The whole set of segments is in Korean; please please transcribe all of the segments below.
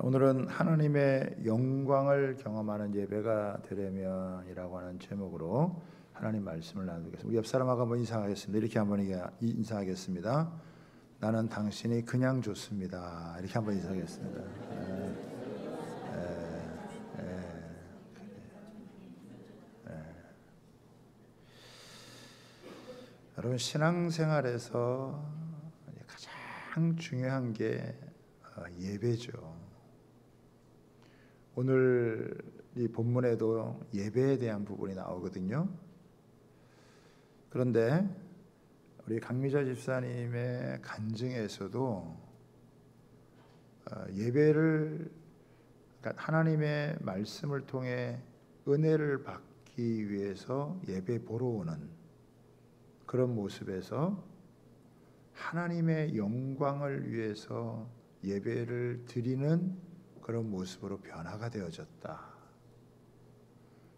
오늘은 하나님의 영광을 경험하는 예배가 되려면이라고 하는 제목으로 하나님 말씀을 나누겠습니다. 우리 옆 사람하고 한번 인사하겠습니다. 이렇게 한번 인사하겠습니다. 나는 당신이 그냥 좋습니다. 이렇게 한번 인사하겠습니다. 여러분, 신앙생활에서 가장 중요한 게 예배죠. 오늘 이 본문에도 예배에 대한 부분이 나오거든요. 그런데 우리 강미자 집사님의 간증에서도 예배를, 그러니까 하나님의 말씀을 통해 은혜를 받기 위해서 예배 보러 오는 그런 모습에서 하나님의 영광을 위해서 예배를 드리는 그런 모습으로 변화가 되어졌다.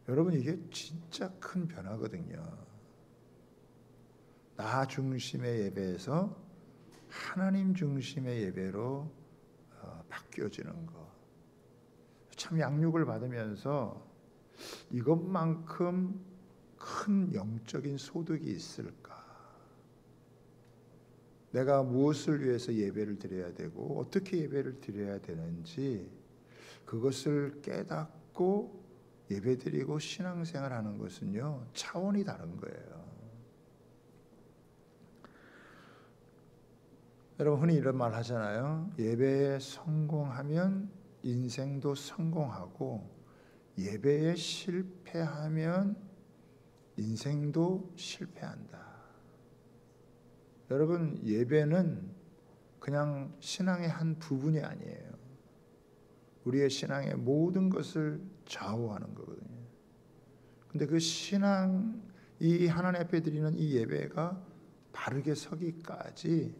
여러분, 이게 진짜 큰 변화거든요. 나 중심의 예배에서 하나님 중심의 예배로 바뀌어지는 거. 참 양육을 받으면서 이것만큼 큰 영적인 소득이 있을까? 내가 무엇을 위해서 예배를 드려야 되고 어떻게 예배를 드려야 되는지 그것을 깨닫고 예배드리고 신앙생활하는 것은요, 차원이 다른 거예요. 여러분, 흔히 이런 말 하잖아요. 예배에 성공하면 인생도 성공하고 예배에 실패하면 인생도 실패한다. 여러분, 예배는 그냥 신앙의 한 부분이 아니에요. 우리의 신앙의 모든 것을 좌우하는 거거든요. 근데 그 신앙, 이 하나님 앞에 드리는 이 예배가 바르게 서기까지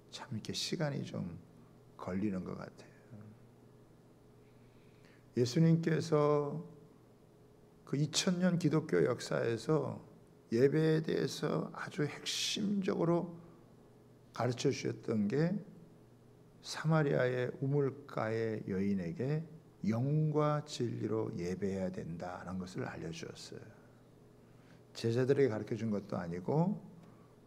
참 이렇게 시간이 좀 걸리는 것 같아요. 예수님께서 그 2000년 기독교 역사에서 예배에 대해서 아주 핵심적으로 가르쳐 주셨던 게 사마리아의 우물가의 여인에게 영과 진리로 예배해야 된다는 것을 알려주었어요. 제자들에게 가르쳐 준 것도 아니고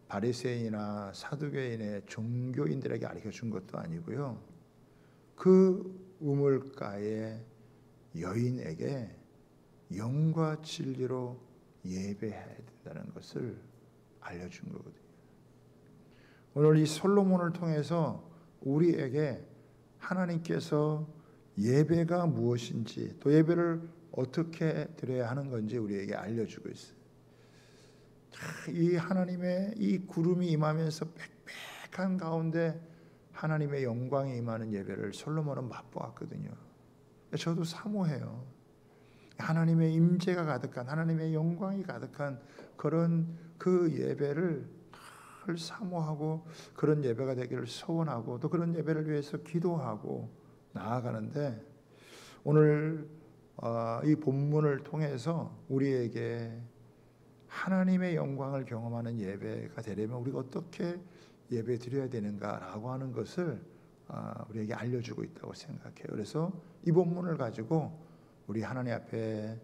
바리새인이나 사두개인의 종교인들에게 가르쳐 준 것도 아니고요. 그 우물가의 여인에게 영과 진리로 예배해야 된다는 것을 알려준 거거든요. 오늘 이 솔로몬을 통해서 우리에게 하나님께서 예배가 무엇인지 또 예배를 어떻게 드려야 하는 건지 우리에게 알려주고 있어요. 이 하나님의 이 구름이 임하면서 빽빽한 가운데 하나님의 영광이 임하는 예배를 솔로몬은 맛보았거든요. 저도 사모해요. 하나님의 임재가 가득한, 하나님의 영광이 가득한 그런 그 예배를 사모하고 그런 예배가 되기를 소원하고 또 그런 예배를 위해서 기도하고 나아가는데, 오늘 이 본문을 통해서 우리에게 하나님의 영광을 경험하는 예배가 되려면 우리가 어떻게 예배 드려야 되는가라고 하는 것을 우리에게 알려주고 있다고 생각해요. 그래서 이 본문을 가지고 우리 하나님 앞에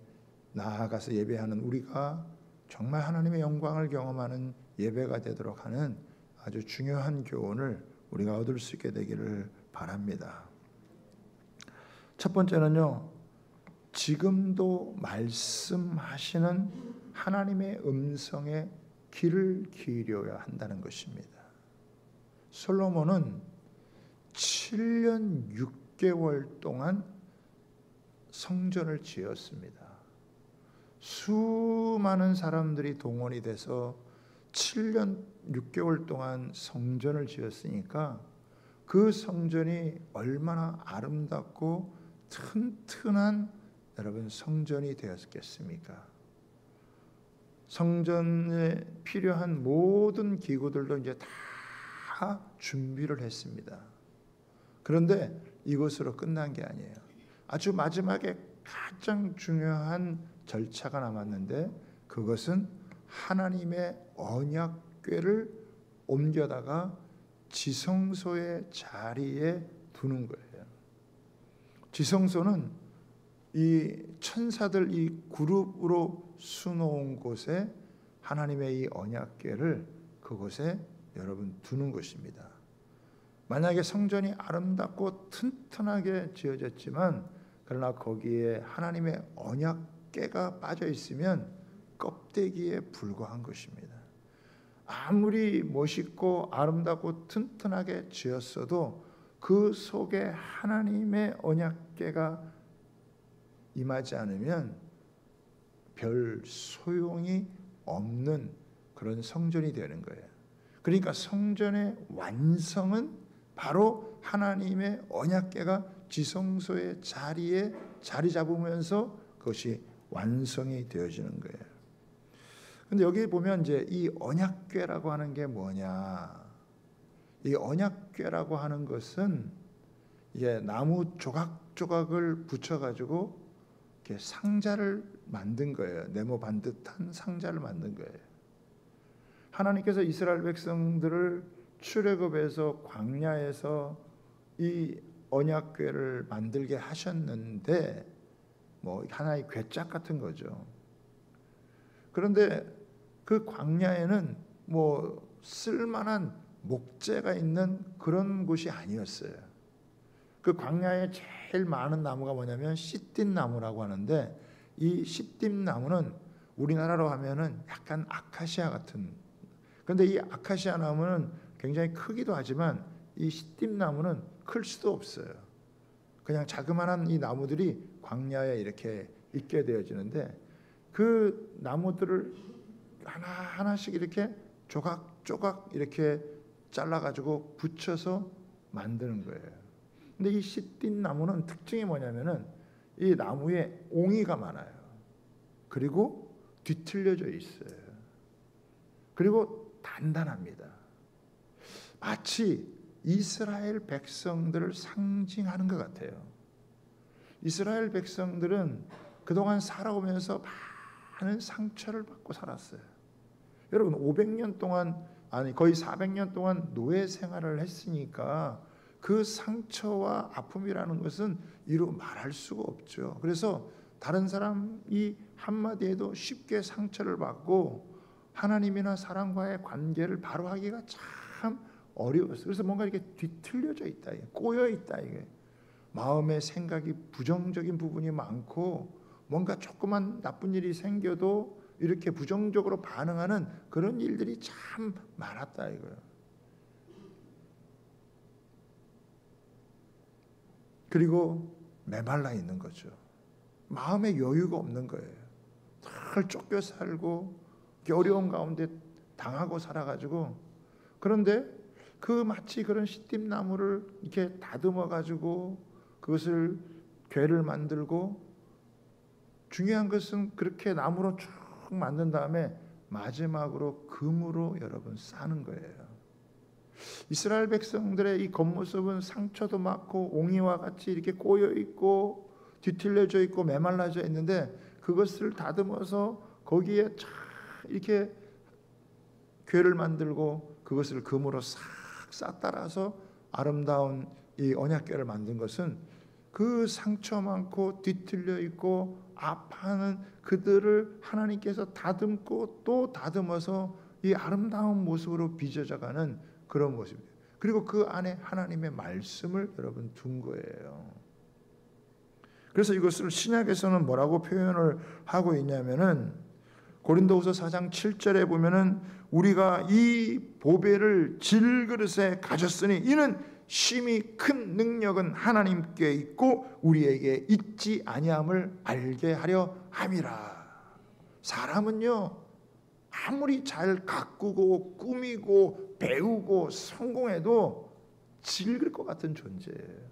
나아가서 예배하는 우리가 정말 하나님의 영광을 경험하는 예배가 되도록 하는 아주 중요한 교훈을 우리가 얻을 수 있게 되기를 바랍니다. 첫 번째는요, 지금도 말씀하시는 하나님의 음성에 귀를 기울여야 한다는 것입니다. 솔로몬은 7년 6개월 동안 성전을 지었습니다. 수많은 사람들이 동원이 돼서 7년 6개월 동안 성전을 지었으니까 그 성전이 얼마나 아름답고 튼튼한 여러분 성전이 되었겠습니까? 성전에 필요한 모든 기구들도 이제 다 준비를 했습니다. 그런데 이것으로 끝난 게 아니에요. 아주 마지막에 가장 중요한 절차가 남았는데 그것은 하나님의 언약궤를 옮겨다가 지성소의 자리에 두는 거예요. 지성소는 이 천사들 이 그룹으로 수놓은 곳에 하나님의 이 언약궤를 그곳에 여러분 두는 것입니다. 만약에 성전이 아름답고 튼튼하게 지어졌지만 그러나 거기에 하나님의 언약궤가 빠져 있으면 껍데기에 불과한 것입니다. 아무리 멋있고 아름답고 튼튼하게 지었어도 그 속에 하나님의 언약궤가 임하지 않으면 별 소용이 없는 그런 성전이 되는 거예요. 그러니까 성전의 완성은 바로 하나님의 언약궤가 지성소의 자리에 자리 잡으면서 그것이 완성이 되어지는 거예요. 근데 여기 보면 이제 이 언약궤라고 하는 게 뭐냐? 이 언약궤라고 하는 것은 이게 나무 조각조각을 붙여가지고 이렇게 상자를 만든 거예요. 네모 반듯한 상자를 만든 거예요. 하나님께서 이스라엘 백성들을 출애굽에서 광야에서 이 언약궤를 만들게 하셨는데 뭐 하나의 궤짝 같은 거죠. 그런데 그 광야에는 뭐 쓸만한 목재가 있는 그런 곳이 아니었어요. 그 광야에 제일 많은 나무가 뭐냐면 시띠 나무라고 하는데 이 시띠 나무는 우리나라로 하면은 약간 아카시아 같은. 그런데 이 아카시아 나무는 굉장히 크기도 하지만 이 시띠 나무는 클 수도 없어요. 그냥 자그마한 이 나무들이 광야에 이렇게 있게 되어지는데 그 나무들을 하나하나씩 이렇게 조각조각 이렇게 잘라가지고 붙여서 만드는 거예요. 근데 이 시띠 나무는 특징이 뭐냐면은 이 나무에 옹이가 많아요. 그리고 뒤틀려져 있어요. 그리고 단단합니다. 마치 이스라엘 백성들을 상징하는 것 같아요. 이스라엘 백성들은 그동안 살아오면서 많은 상처를 받고 살았어요. 여러분 500년 동안 아니 거의 400년 동안 노예 생활을 했으니까 그 상처와 아픔이라는 것은 이루 말할 수가 없죠. 그래서 다른 사람이 한마디에도 쉽게 상처를 받고 하나님이나 사람과의 관계를 바로 하기가 참 어려웠어요. 그래서 뭔가 이렇게 뒤틀려져 있다, 꼬여 있다. 이게 마음의 생각이 부정적인 부분이 많고 뭔가 조그만 나쁜 일이 생겨도 이렇게 부정적으로 반응하는 그런 일들이 참 많았다 이거예요. 그리고 메말라 있는 거죠. 마음의 여유가 없는 거예요. 늘 쫓겨 살고 어려운 가운데 당하고 살아가지고 그런데 그 마치 그런 시띠나무를 이렇게 다듬어 가지고 그것을 궤를 만들고 중요한 것은 그렇게 나무로 쭉 만든 다음에 마지막으로 금으로 여러분 싸는 거예요. 이스라엘 백성들의 이 겉모습은 상처도 많고 옹이와 같이 이렇게 꼬여 있고 뒤틀려져 있고 메말라져 있는데 그것을 다듬어서 거기에 이렇게 궤를 만들고 그것을 금으로 싹 싸따라서 아름다운 이 언약궤를 만든 것은 그 상처 많고 뒤틀려 있고 아파하는 그들을 하나님께서 다듬고 또 다듬어서 이 아름다운 모습으로 빚어져가는 그런 모습이에요. 그리고 그 안에 하나님의 말씀을 여러분 둔 거예요. 그래서 이것을 신약에서는 뭐라고 표현을 하고 있냐면은 고린도후서 4장 7절에 보면은 우리가 이 보배를 질그릇에 가졌으니 이는 심히 큰 능력은 하나님께 있고 우리에게 있지 아니함을 알게 하려 함이라. 사람은요 아무리 잘 가꾸고 꾸미고 배우고 성공해도 질길 것 같은 존재예요.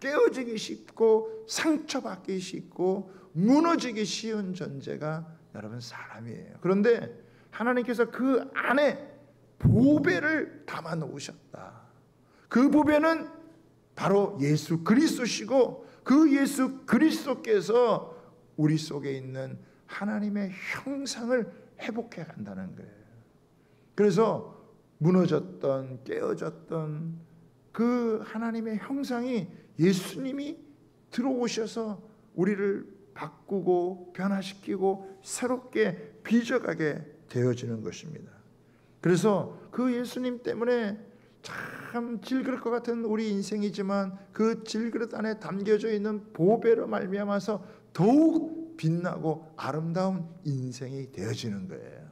깨어지기 쉽고 상처받기 쉽고 무너지기 쉬운 존재가 여러분 사람이에요. 그런데 하나님께서 그 안에 보배를 담아 놓으셨다. 그 보배는 바로 예수 그리스도시고 그 예수 그리스도께서 우리 속에 있는 하나님의 형상을 회복해 간다는 거예요. 그래서 무너졌던 깨어졌던 그 하나님의 형상이 예수님이 들어오셔서 우리를 바꾸고 변화시키고 새롭게 빚어가게 되어지는 것입니다. 그래서 그 예수님 때문에 참 질그릇 것 같은 우리 인생이지만 그 질그릇 안에 담겨져 있는 보배로 말미암아서 더욱 빛나고 아름다운 인생이 되어지는 거예요.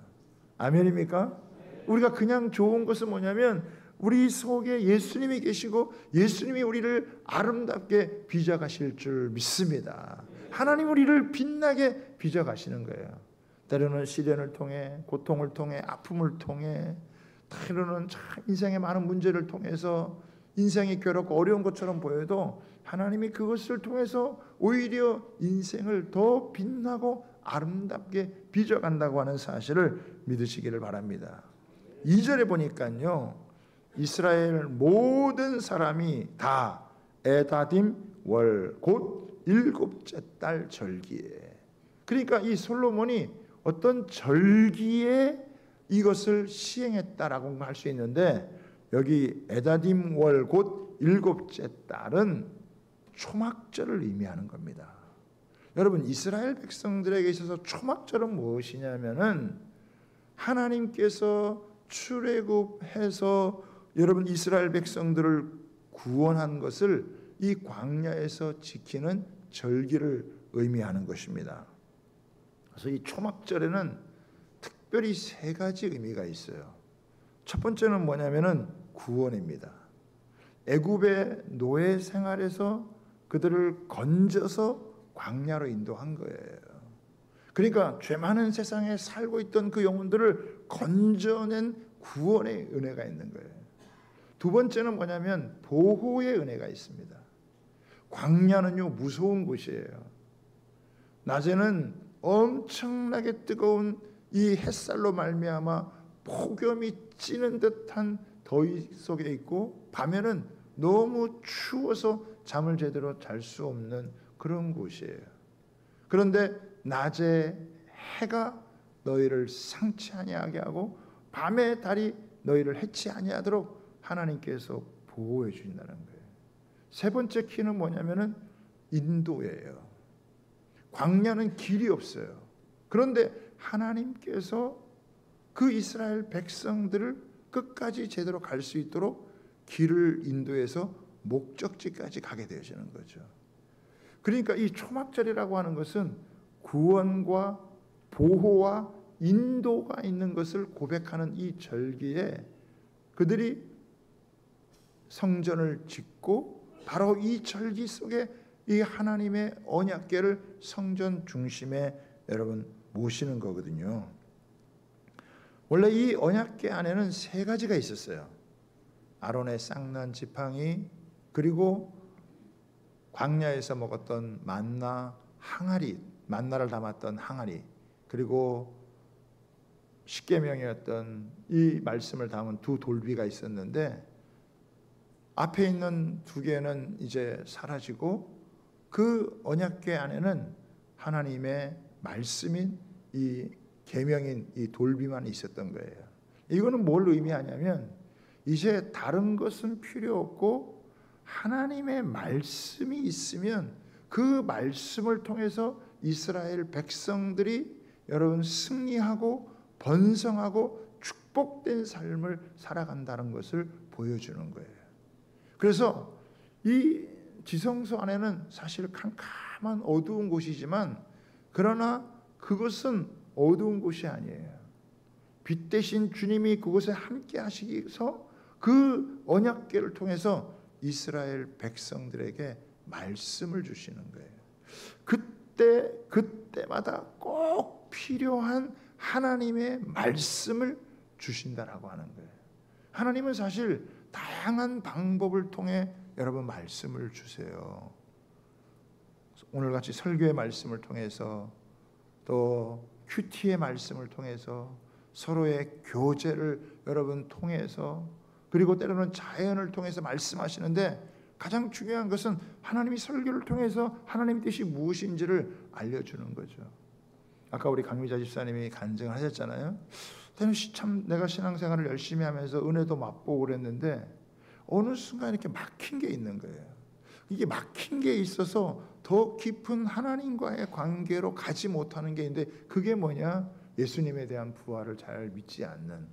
아멘입니까? 우리가 그냥 좋은 것은 뭐냐면 우리 속에 예수님이 계시고 예수님이 우리를 아름답게 빚어가실 줄 믿습니다. 하나님 우리를 빛나게 빚어가시는 거예요. 때로는 시련을 통해, 고통을 통해, 아픔을 통해, 때로는 인생의 많은 문제를 통해서 인생이 괴롭고 어려운 것처럼 보여도 하나님이 그것을 통해서 오히려 인생을 더 빛나고 아름답게 빚어간다고 하는 사실을 믿으시기를 바랍니다. 2절에 보니까요, 이스라엘 모든 사람이 다 에다딤 월 곧 7째 달 절기에, 그러니까 이 솔로몬이 어떤 절기에 이것을 시행했다라고 할 수 있는데, 여기 에다딤 월 곧 7째 달은 초막절을 의미하는 겁니다. 여러분, 이스라엘 백성들에게 있어서 초막절은 무엇이냐면은 하나님께서 출애굽해서 여러분 이스라엘 백성들을 구원한 것을 이 광야에서 지키는 절기를 의미하는 것입니다. 그래서 이 초막절에는 특별히 3가지 의미가 있어요. 첫 번째는 뭐냐면은 구원입니다. 애굽의 노예 생활에서 그들을 건져서 광야로 인도한 거예요. 그러니까 죄 많은 세상에 살고 있던 그 영혼들을 건져낸 구원의 은혜가 있는 거예요. 두 번째는 뭐냐면 보호의 은혜가 있습니다. 광야는요, 무서운 곳이에요. 낮에는 엄청나게 뜨거운 이 햇살로 말미암아 폭염이 찌는 듯한 더위 속에 있고, 밤에는 너무 추워서 잠을 제대로 잘 수 없는 그런 곳이에요. 그런데 낮에 해가 너희를 상치 아니하게 하고 밤에 달이 너희를 해치 아니하도록 하나님께서 보호해 주신다는 거예요. 세 번째 키는 뭐냐면은 인도예요. 광야는 길이 없어요. 그런데 하나님께서 그 이스라엘 백성들을 끝까지 제대로 갈 수 있도록 길을 인도해서 목적지까지 가게 되어지는 거죠. 그러니까 이 초막절이라고 하는 것은 구원과 보호와 인도가 있는 것을 고백하는 이 절기에 그들이 성전을 짓고 바로 이 절기 속에 이 하나님의 언약궤를 성전 중심에 여러분 모시는 거거든요. 원래 이 언약궤 안에는 3가지가 있었어요. 아론의 쌍난 지팡이, 그리고 광야에서 먹었던 만나 항아리, 만나를 담았던 항아리, 그리고 십계명이었던 이 말씀을 담은 2 돌비가 있었는데, 앞에 있는 2개는 이제 사라지고 그 언약궤 안에는 하나님의 말씀인 이 계명인 이 돌비만 있었던 거예요. 이거는 뭘 의미하냐면 이제 다른 것은 필요 없고 하나님의 말씀이 있으면 그 말씀을 통해서 이스라엘 백성들이 여러분 승리하고 번성하고 축복된 삶을 살아간다는 것을 보여주는 거예요. 그래서 이 지성소 안에는 사실 캄캄한 어두운 곳이지만, 그러나 그것은 어두운 곳이 아니에요. 빛 대신 주님이 그곳에 함께 하시기서 그 언약궤를 통해서 이스라엘 백성들에게 말씀을 주시는 거예요. 그때마다 꼭 필요한 하나님의 말씀을 주신다라고 하는 거예요. 하나님은 사실 다양한 방법을 통해 여러분 말씀을 주세요. 오늘같이 설교의 말씀을 통해서, 또 큐티의 말씀을 통해서, 서로의 교제를 여러분 통해서, 그리고 때로는 자연을 통해서 말씀하시는데, 가장 중요한 것은 하나님이 설교를 통해서 하나님의 뜻이 무엇인지를 알려주는 거죠. 아까 우리 강미자 집사님이 간증을 하셨잖아요. 참 내가 신앙생활을 열심히 하면서 은혜도 맛보고 그랬는데 어느 순간 이렇게 막힌 게 있는 거예요. 이게 막힌 게 있어서 더 깊은 하나님과의 관계로 가지 못하는 게 있는데, 그게 뭐냐? 예수님에 대한 부활을 잘 믿지 않는,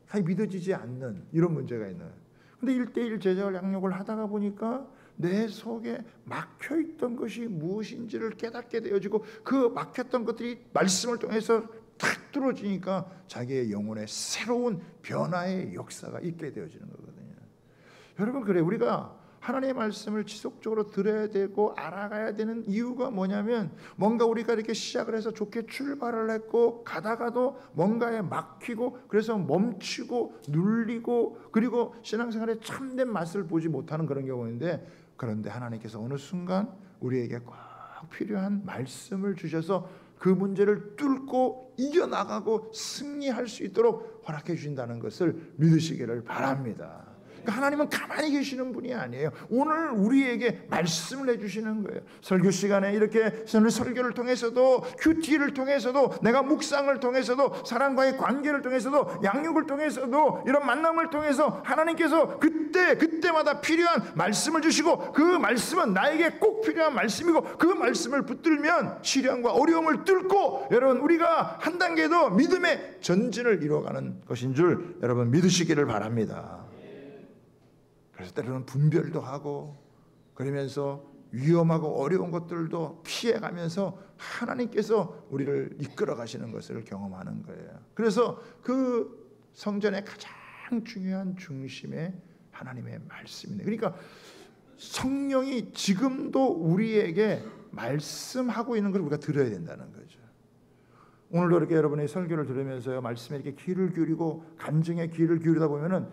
잘 믿어지지 않는 이런 문제가 있는 거예요. 근데 1:1 제자와 양육을 하다가 보니까 내 속에 막혀있던 것이 무엇인지를 깨닫게 되어지고, 그 막혔던 것들이 말씀을 통해서 탁 뚫어지니까 자기의 영혼에 새로운 변화의 역사가 있게 되어지는 거거든요. 여러분, 그래, 우리가 하나님의 말씀을 지속적으로 들어야 되고 알아가야 되는 이유가 뭐냐면, 뭔가 우리가 이렇게 시작을 해서 좋게 출발을 했고 가다가도 뭔가에 막히고, 그래서 멈추고 눌리고, 그리고 신앙생활에 참된 맛을 보지 못하는 그런 경우인데, 그런데 하나님께서 어느 순간 우리에게 꼭 필요한 말씀을 주셔서 그 문제를 뚫고 이겨나가고 승리할 수 있도록 허락해 주신다는 것을 믿으시기를 바랍니다. 하나님은 가만히 계시는 분이 아니에요. 오늘 우리에게 말씀을 해주시는 거예요. 설교 시간에 이렇게 설교를 통해서도, 큐티를 통해서도, 내가 묵상을 통해서도, 사람과의 관계를 통해서도, 양육을 통해서도, 이런 만남을 통해서 하나님께서 그때마다 필요한 말씀을 주시고, 그 말씀은 나에게 꼭 필요한 말씀이고, 그 말씀을 붙들면 시련과 어려움을 뚫고 여러분 우리가 한 단계 더 믿음의 전진을 이루어가는 것인 줄 여러분 믿으시기를 바랍니다. 그래서 때로는 분별도 하고, 그러면서 위험하고 어려운 것들도 피해가면서 하나님께서 우리를 이끌어 가시는 것을 경험하는 거예요. 그래서 그 성전의 가장 중요한 중심에 하나님의 말씀이네. 그러니까 성령이 지금도 우리에게 말씀하고 있는 걸 우리가 들어야 된다는 거죠. 오늘도 이렇게 여러분의 설교를 들으면서요, 말씀에 이렇게 귀를 기울이고 간증에 귀를 기울이다 보면은,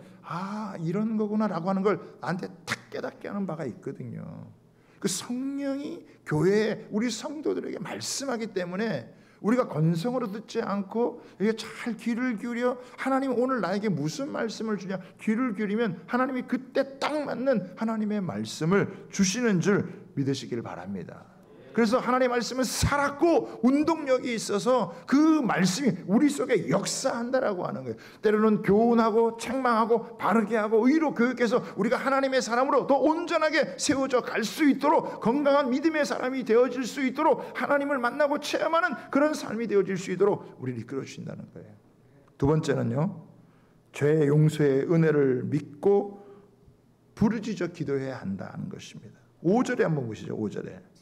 이런 거구나라고 하는 걸 나한테 탁 깨닫게 하는 바가 있거든요. 그 성령이 교회에 우리 성도들에게 말씀하기 때문에 우리가 건성으로 듣지 않고 이게 잘 귀를 기울여, 하나님 오늘 나에게 무슨 말씀을 주냐, 귀를 기울이면 하나님이 그때 딱 맞는 하나님의 말씀을 주시는 줄 믿으시길 바랍니다. 그래서 하나님의 말씀은 살았고 운동력이 있어서 그 말씀이 우리 속에 역사한다라고 하는 거예요. 때로는 교훈하고 책망하고 바르게 하고 의로 교육해서 우리가 하나님의 사람으로 더 온전하게 세워져 갈 수 있도록, 건강한 믿음의 사람이 되어질 수 있도록, 하나님을 만나고 체험하는 그런 삶이 되어질 수 있도록 우리를 이끌어 주신다는 거예요. 두 번째는요, 죄 용서의 은혜를 믿고 부르짖어 기도해야 한다는 것입니다. 5절에 한번 보시죠. 5절에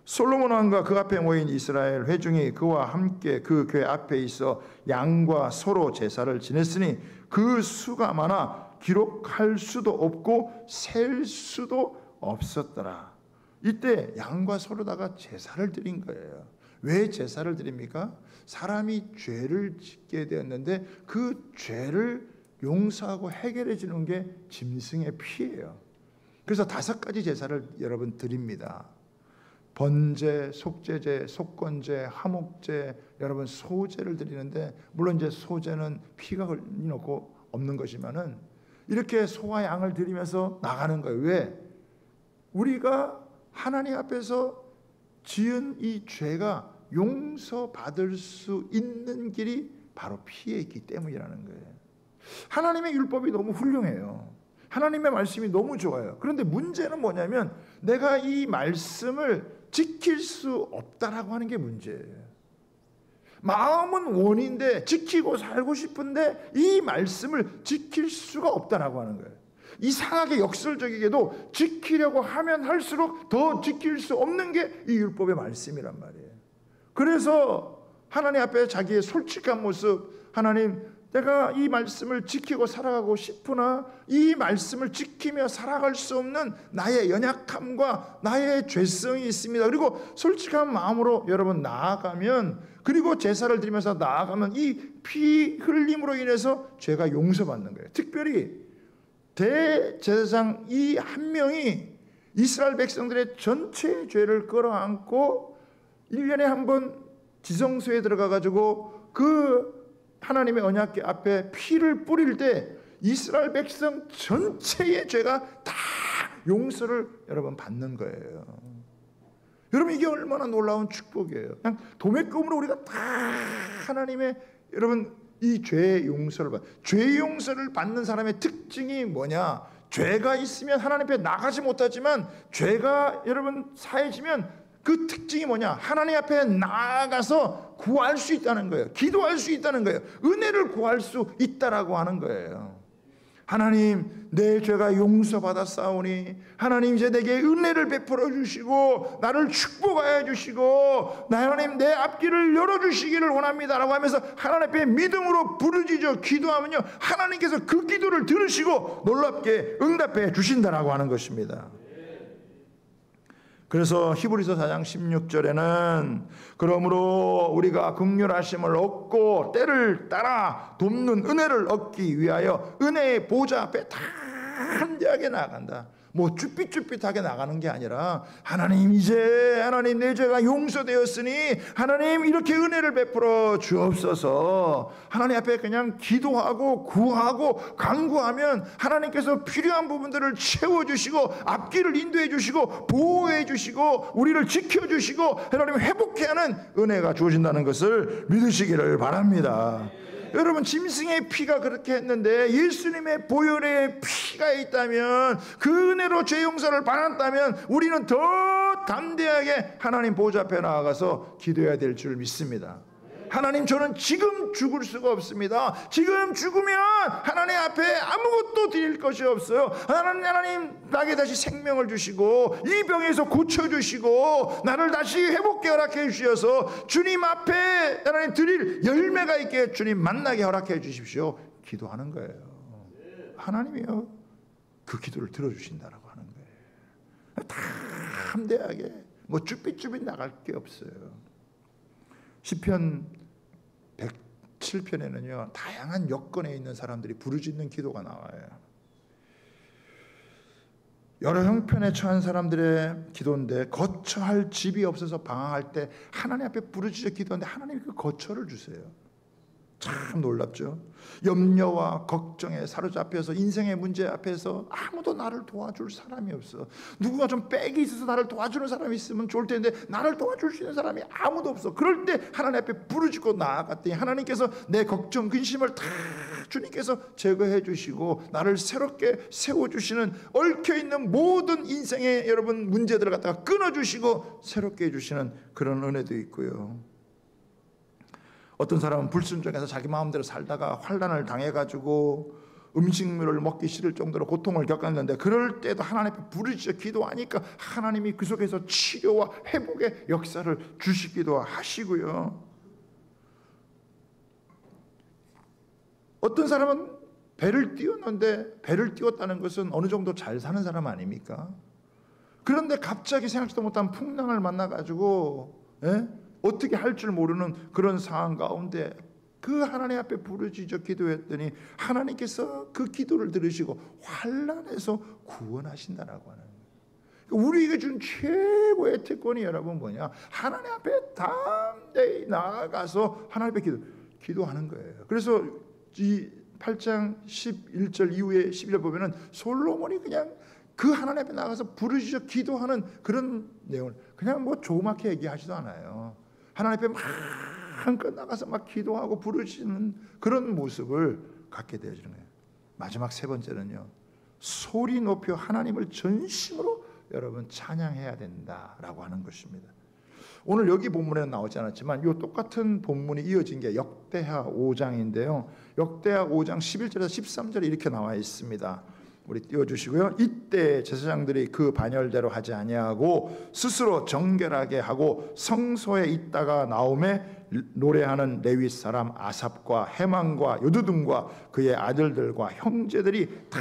솔로몬 왕과 그 앞에 모인 이스라엘 회중이 그와 함께 그 궤 앞에 있어 양과 소로 제사를 지냈으니 그 수가 많아 기록할 수도 없고 셀 수도 없었더라. 이때 양과 소로다가 제사를 드린 거예요. 왜 제사를 드립니까? 사람이 죄를 짓게 되었는데 그 죄를 용서하고 해결해 주는 게 짐승의 피예요. 그래서 5가지 제사를 여러분 드립니다. 번제, 속죄제, 속건제, 화목제, 여러분 소제를 드리는데, 물론 이제 소제는 피가 흘리놓고 없는 것이면은 이렇게 소와 양을 드리면서 나가는 거예요. 왜? 우리가 하나님 앞에서 지은 이 죄가 용서받을 수 있는 길이 바로 피에 있기 때문이라는 거예요. 하나님의 율법이 너무 훌륭해요. 하나님의 말씀이 너무 좋아요. 그런데 문제는 뭐냐면 내가 이 말씀을 지킬 수 없다라고 하는 게 문제예요. 마음은 원인데 지키고 살고 싶은데 이 말씀을 지킬 수가 없다라고 하는 거예요. 이상하게 역설적이게도 지키려고 하면 할수록 더 지킬 수 없는 게 이 율법의 말씀이란 말이에요. 그래서 하나님 앞에 자기의 솔직한 모습, 하나님 내가 이 말씀을 지키고 살아가고 싶으나 이 말씀을 지키며 살아갈 수 없는 나의 연약함과 나의 죄성이 있습니다. 그리고 솔직한 마음으로 여러분 나아가면, 그리고 제사를 드리면서 나아가면 이 피 흘림으로 인해서 죄가 용서받는 거예요. 특별히 대제사장 이 한 명이 이스라엘 백성들의 전체 죄를 끌어안고 1년에 한 번 지성소에 들어가 가지고 그 하나님의 언약궤 앞에 피를 뿌릴 때 이스라엘 백성 전체의 죄가 다 용서를 여러분 받는 거예요. 여러분 이게 얼마나 놀라운 축복이에요. 그냥 도매금으로 우리가 다 하나님의 여러분 이 죄 용서를 받는 사람의 특징이 뭐냐? 죄가 있으면 하나님 앞에 나가지 못하지만 죄가 여러분 사해지면 그 특징이 뭐냐? 하나님 앞에 나아가서 구할 수 있다는 거예요. 기도할 수 있다는 거예요. 은혜를 구할 수 있다라고 하는 거예요. 하나님, 내 죄가 용서받았사오니 하나님 이제 내게 은혜를 베풀어 주시고 나를 축복하여 주시고 하나님 내 앞길을 열어주시기를 원합니다라고 하면서 하나님 앞에 믿음으로 부르짖어 기도하면요, 하나님께서 그 기도를 들으시고 놀랍게 응답해 주신다라고 하는 것입니다. 그래서 히브리서 4장 16절에는 그러므로 우리가 긍휼하심을 얻고 때를 따라 돕는 은혜를 얻기 위하여 은혜의 보좌 앞에 담대하게 나아간다. 뭐 쭈삣쭈삣하게 나가는 게 아니라 하나님 이제 하나님 내 죄가 용서되었으니 하나님 이렇게 은혜를 베풀어 주옵소서. 하나님 앞에 그냥 기도하고 구하고 간구하면 하나님께서 필요한 부분들을 채워주시고 앞길을 인도해 주시고 보호해 주시고 우리를 지켜주시고 하나님 회복케 하는 은혜가 주어진다는 것을 믿으시기를 바랍니다. 여러분, 짐승의 피가 그렇게 했는데 예수님의 보혈의 피가 있다면, 그 은혜로 죄 용서를 받았다면 우리는 더 담대하게 하나님 보좌 앞에 나아가서 기도해야 될 줄 믿습니다. 하나님, 저는 지금 죽을 수가 없습니다. 지금 죽으면 하나님 앞에 아무것도 드릴 것이 없어요. 하나님 나에게 다시 생명을 주시고 이 병에서 고쳐주시고 나를 다시 회복케 허락해 주셔서 주님 앞에 하나님 드릴 열매가 있게 주님 만나게 허락해 주십시오. 기도하는 거예요. 하나님이요, 그 기도를 들어주신다라고 하는 거예요. 담대하게 뭐 쭈삣쭈삣 나갈 게 없어요. 시편 107편에는요 다양한 여건에 있는 사람들이 부르짖는 기도가 나와요. 여러 형편에 처한 사람들의 기도인데, 거처할 집이 없어서 방황할 때 하나님 앞에 부르짖어 기도하는데 하나님이 그 거처를 주세요. 참 놀랍죠. 염려와 걱정에 사로잡혀서 인생의 문제 앞에서 아무도 나를 도와줄 사람이 없어. 누군가 좀 빽이 있어서 나를 도와주는 사람이 있으면 좋을 텐데 나를 도와줄 수 있는 사람이 아무도 없어. 그럴 때 하나님 앞에 부르짖고 나아갔더니 하나님께서 내 걱정 근심을 다 주님께서 제거해 주시고 나를 새롭게 세워주시는, 얽혀있는 모든 인생의 여러분 문제들을 갖다가 끊어주시고 새롭게 해주시는 그런 은혜도 있고요. 어떤 사람은 불순종해서 자기 마음대로 살다가 환난을 당해가지고 음식물을 먹기 싫을 정도로 고통을 겪었는데, 그럴 때도 하나님 앞에 부르짖어 기도하니까 하나님이 그 속에서 치료와 회복의 역사를 주시기도 하시고요. 어떤 사람은 배를 띄웠는데, 배를 띄웠다는 것은 어느 정도 잘 사는 사람 아닙니까? 그런데 갑자기 생각지도 못한 풍랑을 만나가지고 어떻게 할 줄 모르는 그런 상황 가운데 그 하나님 앞에 부르짖어 기도했더니 하나님께서 그 기도를 들으시고 환난에서 구원하신다라고 하는 거예요. 우리에게 준 최고의 특권이 여러분 뭐냐? 하나님 앞에 담대히 나아가서 하나님 앞에 기도하는 거예요. 그래서 이 8장 11절 이후에 11절 보면은 솔로몬이 그냥 그 하나님 앞에 나가서 부르짖어 기도하는 그런 내용을 그냥 뭐 조그맣게 얘기하지도 않아요. 하나님 앞에 막 한껏 나가서 막 기도하고 부르짖는 그런 모습을 갖게 되어지는 거예요. 마지막 세 번째는요, 소리 높여 하나님을 전심으로 여러분 찬양해야 된다라고 하는 것입니다. 오늘 여기 본문에는 나오지 않았지만 이 똑같은 본문이 이어진 게 역대하 5장인데요. 역대하 5장 11절에서 13절에 이렇게 나와 있습니다. 우리 띄워주시고요. 이때 제사장들이 그 반열대로 하지 아니하고 스스로 정결하게 하고 성소에 있다가 나오매 노래하는 레위 사람 아삽과 헤만과 여두둔과 그의 아들들과 형제들이 다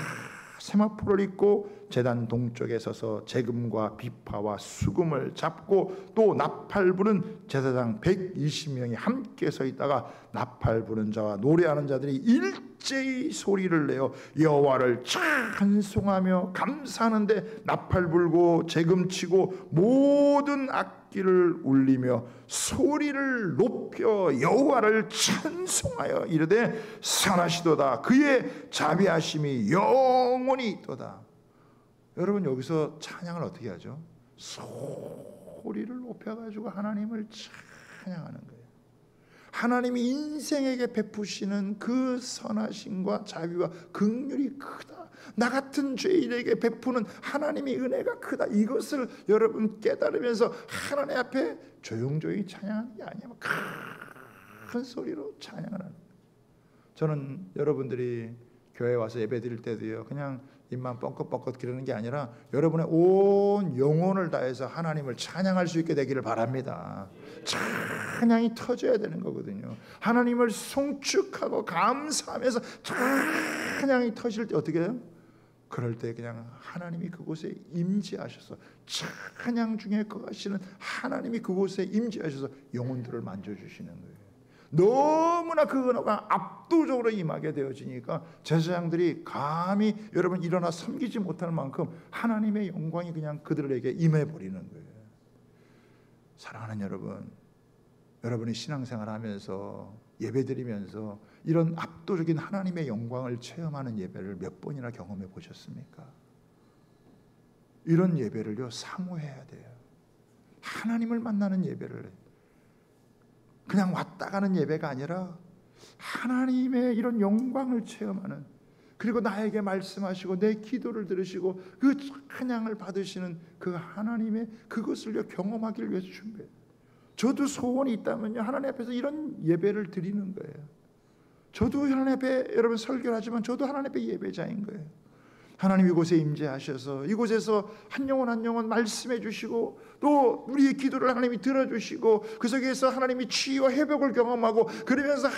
세마포를 입고 제단 동쪽에 서서 재금과 비파와 수금을 잡고 또 나팔 부는 제사장 120명이 함께 서 있다가 나팔 부는 자와 노래하는 자들이 일제히 소리를 내어 여호와를 찬송하며 감사하는데 나팔 불고 재금 치고 모든 악기를 울리며 소리를 높여 여호와를 찬송하여 이르되 선하시도다 그의 자비하심이 영원히 있도다. 여러분, 여기서 찬양을 어떻게 하죠? 소리를 높여가지고 하나님을 찬양하는 거예요. 하나님이 인생에게 베푸시는 그 선하심과 자비와 긍휼이 크다. 나 같은 죄인에게 베푸는 하나님의 은혜가 크다. 이것을 여러분 깨달으면서 하나님 앞에 조용조용히 찬양하는 게 아니야. 큰 소리로 찬양하는. 저는 여러분들이 교회 와서 예배 드릴 때도요, 그냥 입만 뻥긋뻥긋 기르는 게 아니라 여러분의 온 영혼을 다해서 하나님을 찬양할 수 있게 되기를 바랍니다. 찬양이 터져야 되는 거거든요. 하나님을 송축하고 감사하면서 찬양이 터질 때 어떻게 해요? 그럴 때 그냥 하나님이 그곳에 임재하셔서, 찬양 중에 거하시는 하나님이 그곳에 임재하셔서 영혼들을 만져주시는 거예요. 너무나 그 은혜가 압도적으로 임하게 되어지니까 제사장들이 감히 여러분 일어나 섬기지 못할 만큼 하나님의 영광이 그냥 그들에게 임해버리는 거예요. 사랑하는 여러분, 여러분이 신앙생활 하면서 예배드리면서 이런 압도적인 하나님의 영광을 체험하는 예배를 몇 번이나 경험해 보셨습니까? 이런 예배를요 사모해야 돼요. 하나님을 만나는 예배를, 그냥 왔다 가는 예배가 아니라 하나님의 이런 영광을 체험하는, 그리고 나에게 말씀하시고 내 기도를 들으시고 그 찬양을 받으시는 그 하나님의 그것을 경험하기를 위해서 준비해요. 저도 소원이 있다면요, 하나님 앞에서 이런 예배를 드리는 거예요. 저도 하나님 앞에 여러분 설교를 하지만 저도 하나님 앞에 예배자인 거예요. 하나님 이곳에 임재하셔서 이곳에서 한 영혼 한 영혼 말씀해 주시고 또 우리의 기도를 하나님이 들어주시고 그 속에서 하나님이 치유와 회복을 경험하고, 그러면서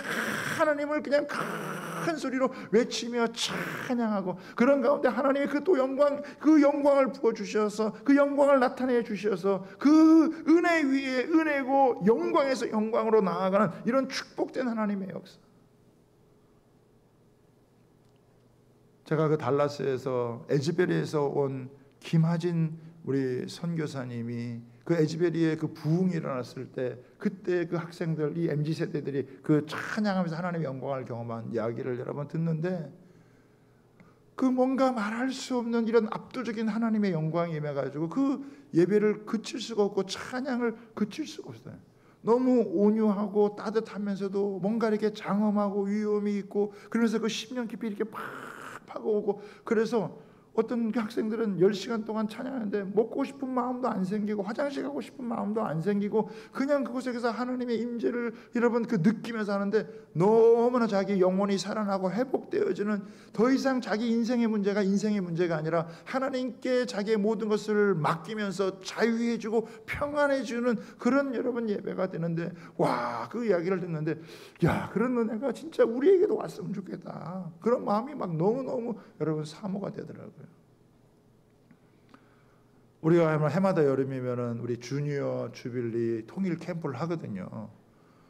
하나님을 그냥 큰 소리로 외치며 찬양하고, 그런 가운데 하나님의 그 또 영광, 그 영광을 부어주셔서 그 영광을 나타내 주셔서 그 은혜 위에 은혜고 영광에서 영광으로 나아가는 이런 축복된 하나님의 역사. 제가 그 달라스에서 에즈베리에서 온 김하진 우리 선교사님이 그 에즈베리에 그 부흥이 일어났을 때 그때 그 학생들, 이 MZ 세대들이 그 찬양하면서 하나님의 영광을 경험한 이야기를 여러 번 듣는데, 그 뭔가 말할 수 없는 이런 압도적인 하나님의 영광이 임해가지고 그 예배를 그칠 수가 없고 찬양을 그칠 수가 없어요. 너무 온유하고 따뜻하면서도 뭔가 이렇게 장엄하고 위엄이 있고, 그러면서 그 심령 깊이 이렇게 팍 파고 오고, 그래서 어떤 학생들은 10시간 동안 찬양하는데 먹고 싶은 마음도 안 생기고 화장실 가고 싶은 마음도 안 생기고 그냥 그곳에서 하나님의 임재를 여러분 그 느끼면서 하는데, 너무나 자기 영혼이 살아나고 회복되어지는, 더 이상 자기 인생의 문제가 인생의 문제가 아니라 하나님께 자기의 모든 것을 맡기면서 자유해지고 평안해지는 그런 여러분 예배가 되는데, 와, 그 이야기를 듣는데 야, 그런 은혜가 진짜 우리에게도 왔으면 좋겠다, 그런 마음이 막 너무너무 여러분 사모가 되더라고요. 우리가 해마다 여름이면은 우리 주니어 주빌리 통일 캠프를 하거든요.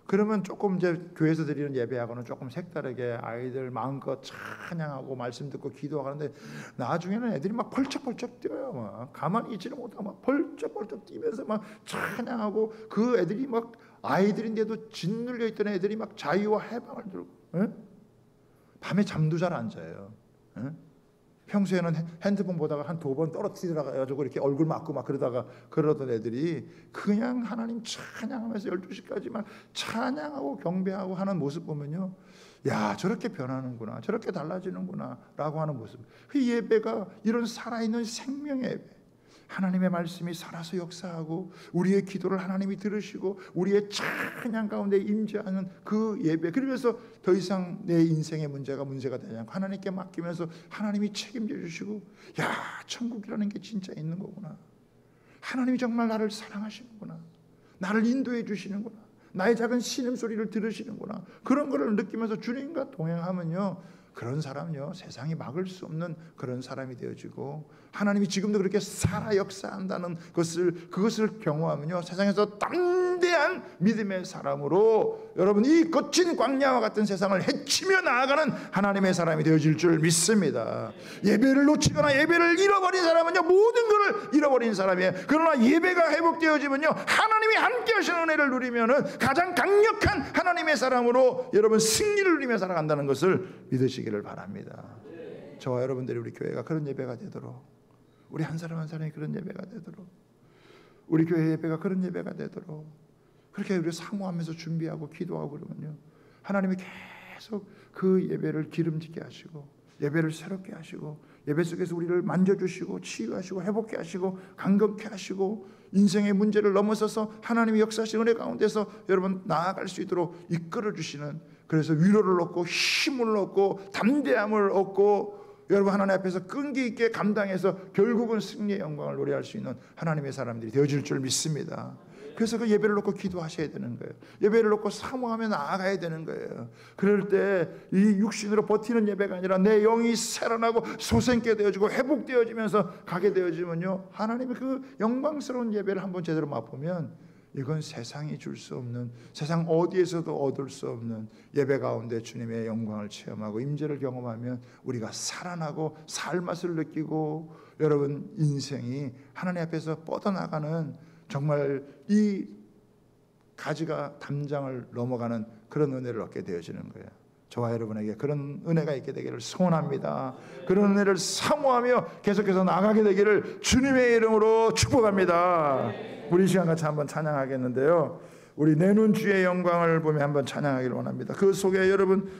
그러면 조금 이제 교회에서 드리는 예배하고는 조금 색다르게 아이들 마음껏 찬양하고 말씀 듣고 기도하는데, 나중에는 애들이 막 펄쩍펄쩍 뛰어요. 막 가만히 있지는 못하고 막 펄쩍펄쩍 뛰면서 막 찬양하고, 그 애들이 막 아이들인데도 짓눌려 있던 애들이 막 자유와 해방을 들고, 에? 밤에 잠도 잘 안 자요. 에? 평소에는 핸드폰 보다가 한 2번 떨어뜨리다가 이렇게 얼굴 맞고 막 그러던 애들이 그냥 하나님 찬양하면서 12시까지 막 찬양하고 경배하고 하는 모습 보면요, 야, 저렇게 변하는구나, 저렇게 달라지는구나 라고 하는 모습. 그 예배가 이런 살아있는 생명의 예배, 하나님의 말씀이 살아서 역사하고 우리의 기도를 하나님이 들으시고 우리의 찬양 가운데 임재하는 그 예배, 그러면서 더 이상 내 인생의 문제가 되지 않고 하나님께 맡기면서 하나님이 책임져 주시고, 야, 천국이라는 게 진짜 있는 거구나, 하나님이 정말 나를 사랑하시는구나, 나를 인도해 주시는구나, 나의 작은 신음소리를 들으시는구나, 그런 거를 느끼면서 주님과 동행하면요, 그런 사람은요 세상이 막을 수 없는 그런 사람이 되어지고, 하나님이 지금도 그렇게 살아 역사한다는 그것을 경험하면요, 세상에서 담대한 믿음의 사람으로 여러분 이 거친 광야와 같은 세상을 헤치며 나아가는 하나님의 사람이 되어질 줄 믿습니다. 예배를 놓치거나 예배를 잃어버린 사람은요 모든 것을 잃어버린 사람이에요. 그러나 예배가 회복되어지면요, 하나님이 함께 하시는 은혜를 누리면은 가장 강력한 하나님의 사람으로 여러분 승리를 누리며 살아간다는 것을 믿으시기를 바랍니다. 저와 여러분들이 우리 교회가 그런 예배가 되도록, 우리 한 사람 한 사람이 그런 예배가 되도록, 우리 교회 예배가 그런 예배가 되도록, 그렇게 우리 사모하면서 준비하고 기도하고 그러면요, 하나님이 계속 그 예배를 기름지게 하시고 예배를 새롭게 하시고 예배 속에서 우리를 만져주시고 치유하시고 회복케 하시고 감격케 하시고 인생의 문제를 넘어서서 하나님의 역사하신 은혜 가운데서 여러분 나아갈 수 있도록 이끌어 주시는, 그래서 위로를 얻고 힘을 얻고 담대함을 얻고 여러분 하나님 앞에서 끈기 있게 감당해서 결국은 승리의 영광을 노래할 수 있는 하나님의 사람들이 되어질 줄 믿습니다. 그래서 그 예배를 놓고 기도하셔야 되는 거예요. 예배를 놓고 사모하며 나아가야 되는 거예요. 그럴 때 이 육신으로 버티는 예배가 아니라 내 영이 새로나고 소생케 되어지고 회복되어지면서 가게 되어지면요, 하나님의 그 영광스러운 예배를 한번 제대로 맛보면 이건 세상이 줄 수 없는, 세상 어디에서도 얻을 수 없는 예배 가운데 주님의 영광을 체험하고 임재를 경험하면 우리가 살아나고 살맛을 느끼고 여러분 인생이 하나님 앞에서 뻗어나가는, 정말 이 가지가 담장을 넘어가는 그런 은혜를 얻게 되어지는 거예요. 저와 여러분에게 그런 은혜가 있게 되기를 소원합니다. 그런 은혜를 사모하며 계속해서 나가게 되기를 주님의 이름으로 축복합니다. 우리 시간 같이 한번 찬양하겠는데요, 우리 내눈 주의 영광을 보며 한번 찬양하기를 원합니다. 그 속에 여러분